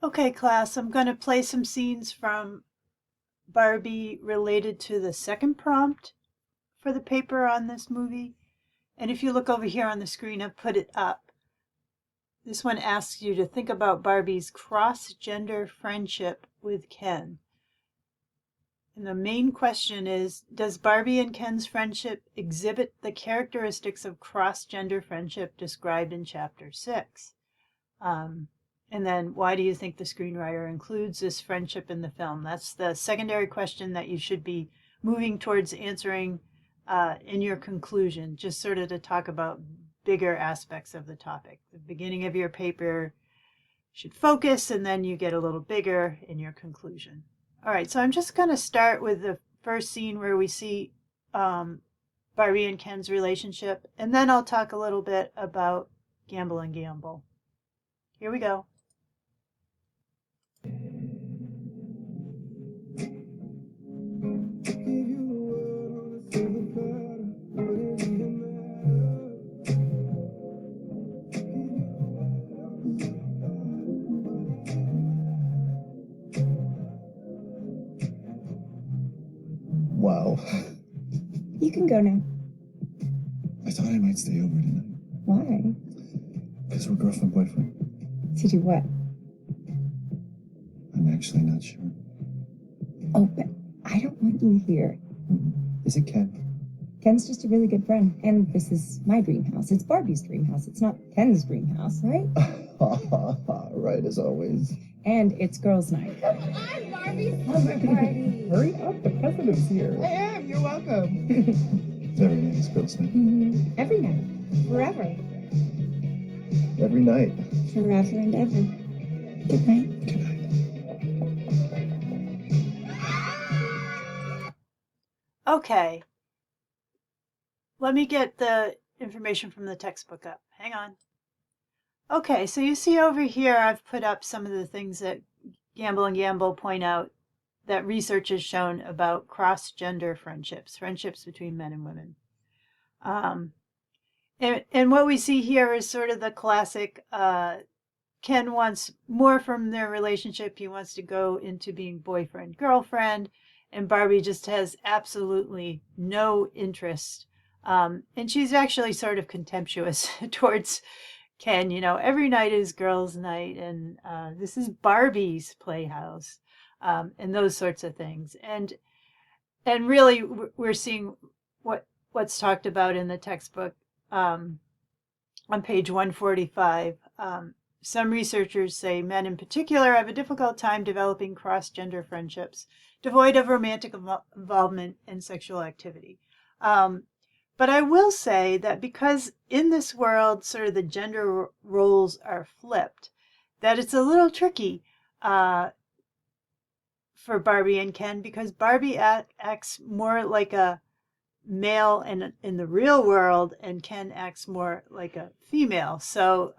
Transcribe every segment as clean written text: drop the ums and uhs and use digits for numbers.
Okay, class, I'm going to play some scenes from Barbie related to the second prompt for the paper on this movie. And if you look over here on the screen, I've put it up. This one asks you to think about Barbie's cross-gender friendship with Ken. And the main question is, does Barbie and Ken's friendship exhibit the characteristics of cross-gender friendship described in Chapter 6? And then why do you think the screenwriter includes this friendship in the film? That's the secondary question that you should be moving towards answering in your conclusion, just sort of to talk about bigger aspects of the topic. The beginning of your paper should focus, and then you get a little bigger in your conclusion. All right, so I'm just going to start with the first scene where we see Barbie and Ken's relationship, and then I'll talk a little bit about Gamble and Gamble. Here we go. Wow. You can go now. I thought I might stay over tonight. Why? Because we're girlfriend, boyfriend. To do what? I'm actually not sure. Oh, but I don't want you here. Is it Ken? Ken's just a really good friend. And this is my dream house. It's Barbie's dream house. It's not Ken's dream house, right? Right, as always. And it's girls' night. Come on, Barbie. Hurry up, the president's here. I am. You're welcome. Very nice, girls' night. Mm-hmm. Every night. Forever. Every night. Forever and ever. Good night. Good night. Okay. Let me get the information from the textbook up. Hang on. Okay, so you see over here, I've put up some of the things that Gamble and Gamble point out that research has shown about cross-gender friendships, friendships between men and women. And what we see here is sort of the classic, Ken wants more from their relationship. He wants to go into being boyfriend, girlfriend, and Barbie just has absolutely no interest. And she's actually sort of contemptuous towards Ken. You know, every night is girls' night, and this is Barbie's playhouse, and those sorts of things. And really, we're seeing what's talked about in the textbook on page 145. Some researchers say men in particular have a difficult time developing cross-gender friendships, devoid of romantic involvement and sexual activity. But I will say that because in this world, sort of the gender roles are flipped, that it's a little tricky for Barbie and Ken, because Barbie acts more like a male in the real world, and Ken acts more like a female. So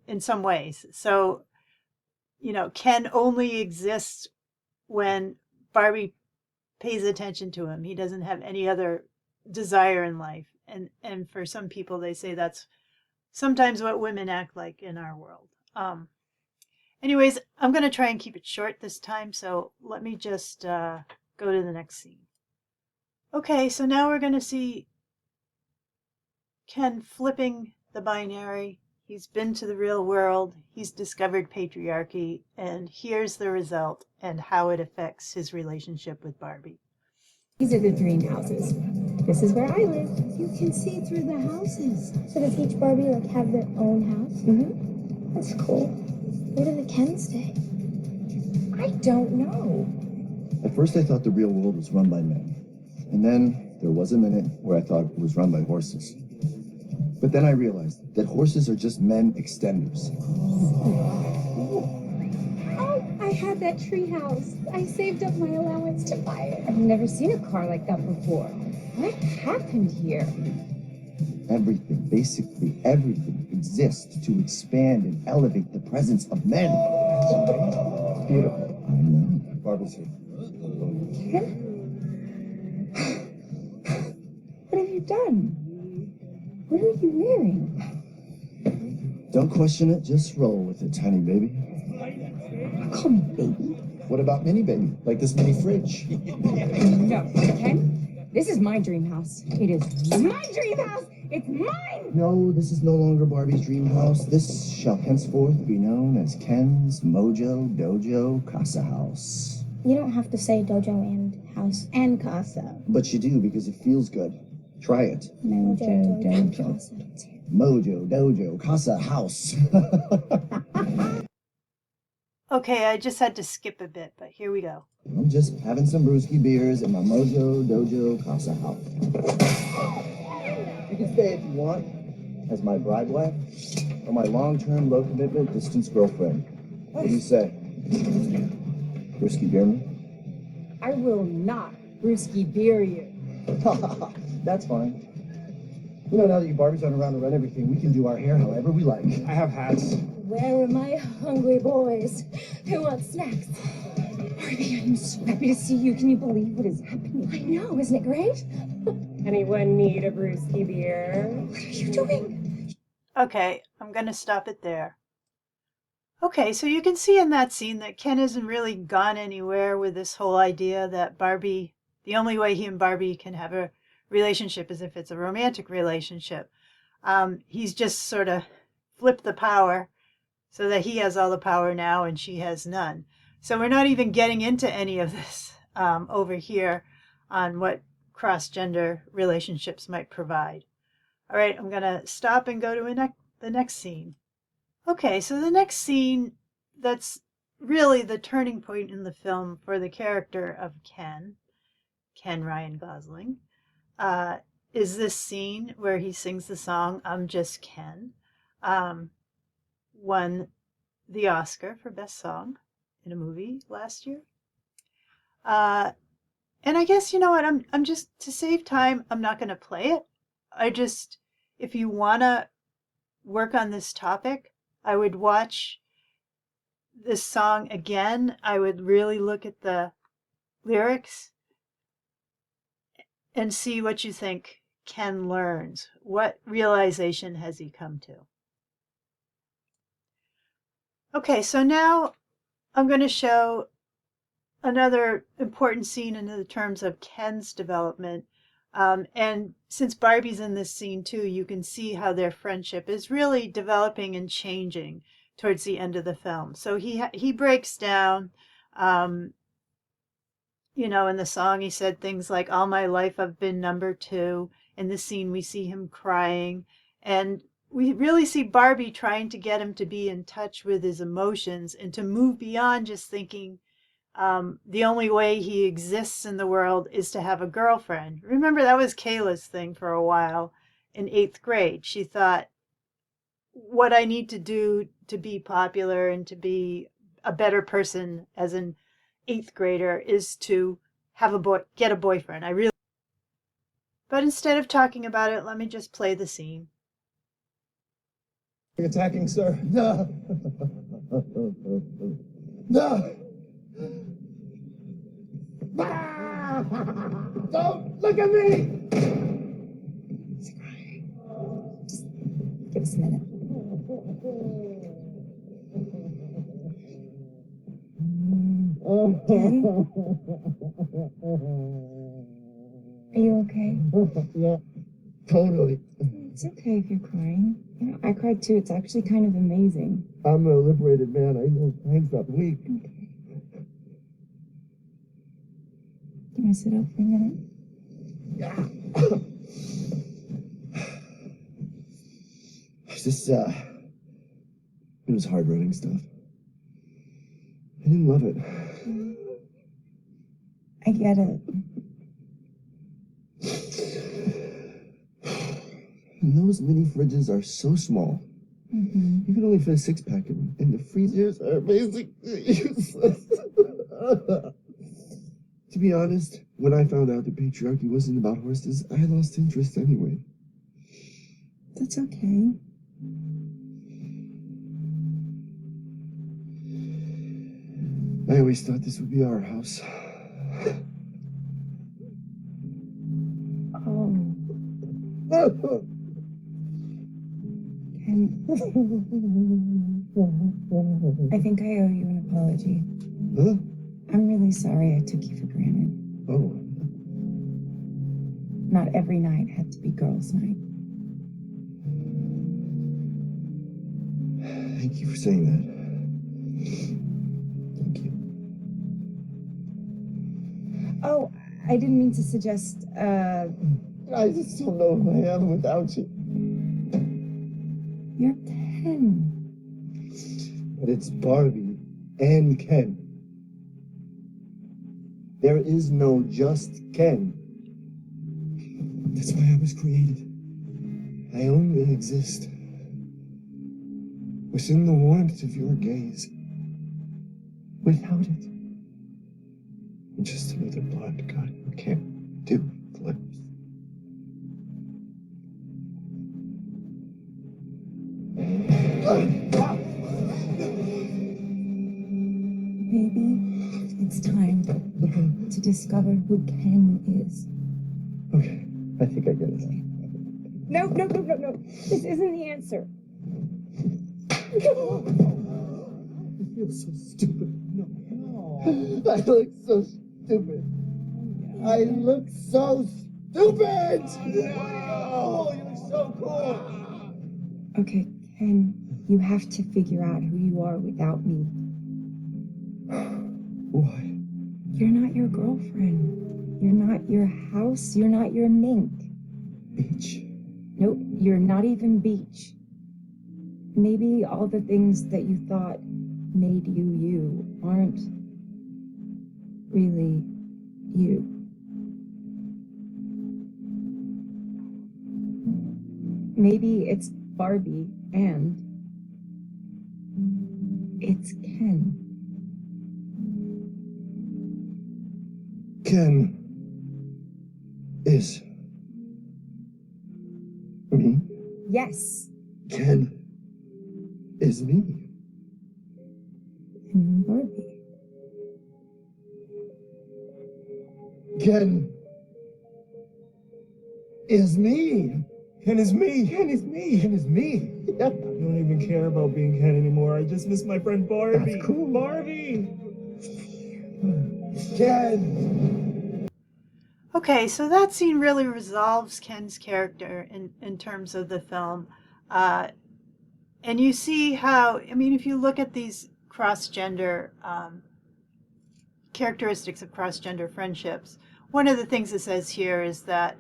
in some ways, so you know, Ken only exists when Barbie pays attention to him. He doesn't have any other desire in life, and for some people, they say that's sometimes what women act like in our world. Anyways, I'm going to try and keep it short this time, so let me just go to the next scene. Okay, so now we're going to see Ken flipping the binary. He's been to the real world, he's discovered patriarchy, and here's the result and how it affects his relationship with Barbie. These are the dream houses. This is where I live. You can see through the houses. So does each Barbie have their own house? Mm-hmm. That's cool. Where do the Kens stay? I don't know. At first I thought the real world was run by men. And then there was a minute where I thought it was run by horses. But then I realized that horses are just men extenders. Oh, I had that tree house. I saved up my allowance to buy it. I've never seen a car like that before. What happened here? Everything, basically everything, exists to expand and elevate the presence of men. It's beautiful. I know. Barbie's here. Ken? What have you done? What are you wearing? Don't question it, just roll with it, tiny baby. Call me baby. What about mini baby? Like this mini fridge? No, Ken, this is my dream house. It is my dream house. It's mine. No, this is no longer Barbie's dream house. This shall henceforth be known as Ken's Mojo Dojo Casa House. You don't have to say dojo and house and casa. But you do because it feels good. Try it. Mojo Dojo. Casa. Mojo Dojo Casa House. Okay, I just had to skip a bit, but here we go. I'm just having some brewski beers in my Mojo Dojo Casa House. You can stay if you want, as my bride wife, or my long-term, low-commitment distance girlfriend. What do you say? Brewski beer me? I will not brewski beer you. That's fine. You know, now that you Barbies aren't around to run everything, we can do our hair however we like. I have hats. Where are my hungry boys who want snacks? Barbie, I'm so happy to see you. Can you believe what is happening? I know, isn't it great? Anyone need a brewski beer? What are you doing? Okay, I'm going to stop it there. Okay, so you can see in that scene that Ken hasn't really gone anywhere with this whole idea that Barbie, the only way he and Barbie can have a relationship is if it's a romantic relationship. He's just sort of flipped the power so that he has all the power now and she has none. So we're not even getting into any of this over here on what cross-gender relationships might provide. All right, I'm going to stop and go to the next scene. Okay, so the next scene, that's really the turning point in the film for the character of Ken Ryan Gosling, is this scene where he sings the song I'm Just Ken, won the Oscar for Best Song in a Movie last year. And I guess, you know what, I'm just, to save time, I'm not going to play it. If you want to work on this topic, I would watch this song again. I would really look at the lyrics and see what you think Ken learns. What realization has he come to? Okay, so now I'm going to show another important scene in the terms of Ken's development. And since Barbie's in this scene too, you can see how their friendship is really developing and changing towards the end of the film. So he breaks down, you know, in the song he said things like, all my life I've been number two. In the scene we see him crying. And we really see Barbie trying to get him to be in touch with his emotions and to move beyond just thinking the only way he exists in the world is to have a girlfriend. Remember, that was Kayla's thing for a while in 8th grade. She thought, what I need to do to be popular and to be a better person as an 8th grader is to have get a boyfriend. But instead of talking about it, let me just play the scene. Attacking, sir. No. No. Don't look at me! He's crying. Just give us a minute. Ken? Are you okay? Yeah, totally. It's okay if you're crying. You know, I cried too. It's actually kind of amazing. I'm a liberated man. I know time's not weak. Okay. Do you want to sit up for a minute? This, it was hard running stuff. I didn't love it. I get it. And those mini fridges are so small. Mm-hmm. You can only fit a 6-pack in them. And the freezers are basically useless. To be honest, when I found out that patriarchy wasn't about horses, I lost interest anyway. That's okay. I always thought this would be our house. Oh. Ken. I think I owe you an apology. Huh? I'm really sorry I took you for granted. Oh, Not every night had to be girls' night. thank you for saying that. Thank you. Oh, I didn't mean to suggest, I just don't know who I am without you. you're 10. But it's Barbie and Ken. There is no just Ken. That's why I was created. I only exist within the warmth of your gaze. Without it, I'm just another blonde guy who can't do flips. Maybe it's time to discover who Ken is. Okay, I think I get it. No. This isn't the answer. I feel so stupid. No. I look so stupid. I look so stupid! Oh, you look so cool! Okay, Ken, you have to figure out who you are without me. Why? You're not your girlfriend. You're not your house. You're not your mink. Beach. Nope, you're not even Beach. Maybe all the things that you thought made you you aren't really you. Maybe it's Barbie and it's Ken. Ken is me. Yes. Ken is me. And Barbie. Ken is me. Ken is me. Ken is me. Ken is me. Yeah. I don't even care about being Ken anymore. I just miss my friend Barbie. That's cool. Barbie! Ken. Okay, so that scene really resolves Ken's character in terms of the film. And you see how, I mean, if you look at these cross-gender characteristics of cross-gender friendships, one of the things it says here is that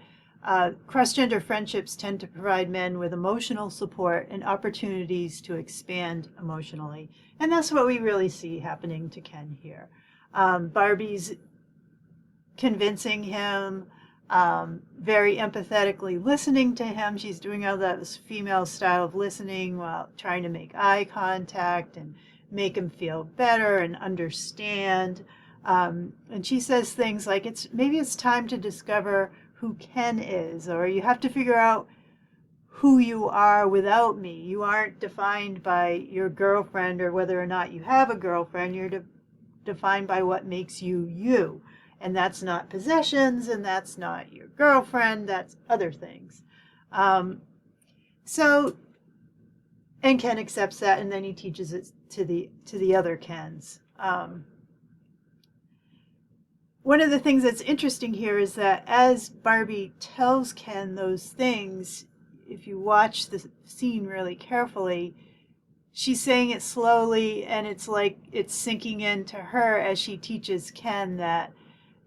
cross-gender friendships tend to provide men with emotional support and opportunities to expand emotionally. And that's what we really see happening to Ken here. Barbie's convincing him, very empathetically listening to him. She's doing all that this female style of listening while trying to make eye contact and make him feel better and understand. And she says things like, maybe it's time to discover who Ken is, or you have to figure out who you are without me. You aren't defined by your girlfriend or whether or not you have a girlfriend. You're defined by what makes you you. And that's not possessions, and that's not your girlfriend, that's other things. And Ken accepts that, and then he teaches it to the other Kens. One of the things that's interesting here is that as Barbie tells Ken those things, if you watch the scene really carefully, she's saying it slowly, and it's like it's sinking into her as she teaches Ken that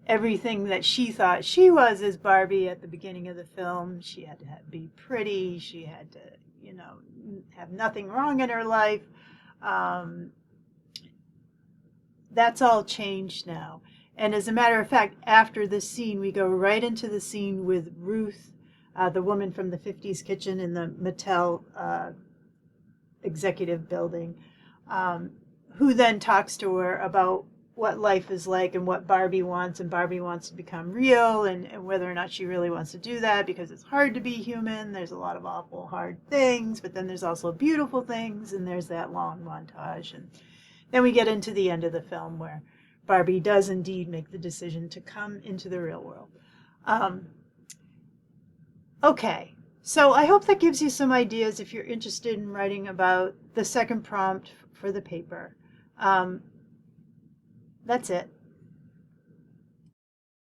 everything that she thought she was as Barbie at the beginning of the film, she had to be pretty, she had to, have nothing wrong in her life. That's all changed now. And as a matter of fact, after this scene, we go right into the scene with Ruth, the woman from the 50s kitchen in the Mattel executive building, who then talks to her about what life is like and what Barbie wants, and Barbie wants to become real, and whether or not she really wants to do that, because it's hard to be human. There's a lot of awful, hard things, but then there's also beautiful things, and there's that long montage. And then we get into the end of the film where Barbie does indeed make the decision to come into the real world. Okay, So I hope that gives you some ideas if you're interested in writing about the second prompt for the paper. That's it.